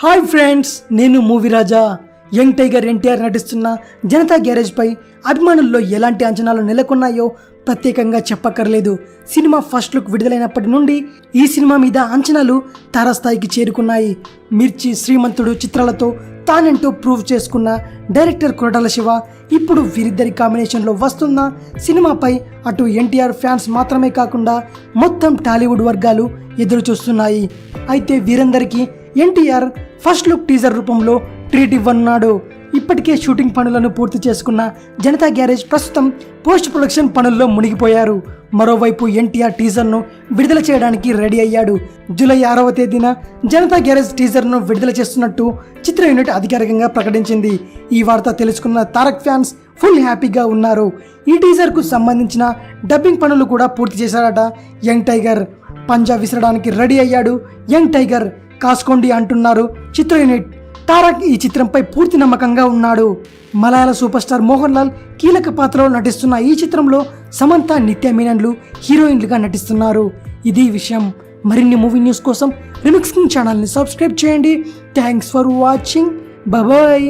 Hi friends, నేను movie రాజా. Young tiger NTR నటిస్తున్న Janata garage పై అభిమానుల్లో ఎలాంటి అంచనాలు నెలకొన్నాయో ప్రత్యేకంగా చెప్పక్కర్లేదు. సినిమా ఫస్ట్ లుక్ విడుదలైనప్పటి నుండి ఈ సినిమా మీద అంచనాలు తారాస్థాయికి చేరుకున్నాయి. మిర్చి, శ్రీమంతుడు చిత్రాలతో తానేంటో ప్రూవ్ చేసుకున్న డైరెక్టర్ కొరటాల శివ ఇప్పుడు వీరిద్దరి కాంబినేషన్లో వస్తున్న సినిమాపై అటు ఎన్టీఆర్ ఫ్యాన్స్ మాత్రమే కాకుండా మొత్తం టాలీవుడ్ వర్గాలు ఎదురు చూస్తున్నాయి. అయితే వీరందరికీ ఎన్టీఆర్ ఫస్ట్ లుక్ టీజర్ రూపంలో ట్రీట్ ఇవ్వనున్నాడు. ఇప్పటికే షూటింగ్ పనులను పూర్తి చేసుకున్న జనతా గ్యారేజ్ ప్రస్తుతం పోస్ట్ ప్రొడక్షన్ పనుల్లో మునిగిపోయారు. మరోవైపు ఎన్టీఆర్ టీజర్ను విడుదల చేయడానికి రెడీ అయ్యాడు. జూలై 6వ తేదీన జనతా గ్యారేజ్ టీజర్ను విడుదల చేస్తున్నట్టు చిత్ర యూనిట్ అధికారికంగా ప్రకటించింది. ఈ వార్త తెలుసుకున్న తారక్ ఫ్యాన్స్ ఫుల్ హ్యాపీగా ఉన్నారు. ఈ టీజర్కు సంబంధించిన డబ్బింగ్ పనులు కూడా పూర్తి చేశారట యంగ్ టైగర్. పంజా విసరడానికి రెడీ అయ్యాడు యంగ్ టైగర్, కాసుకోండి అంటున్నారు చిత్ర యూనిట్. తారక్ ఈ చిత్రంపై పూర్తి నమ్మకంగా ఉన్నాడు. మలయాళ సూపర్ స్టార్ మోహన్ లాల్ కీలక పాత్రలో నటిస్తున్న ఈ చిత్రంలో సమంత, నిత్య మీనన్లు హీరోయిన్లుగా నటిస్తున్నారు. ఇది విషయం. మరిన్ని మూవీ న్యూస్ కోసం రిమిక్స్ కింగ్ ఛానల్ని సబ్స్క్రైబ్ చేయండి. Thanks for watching. బాయ్.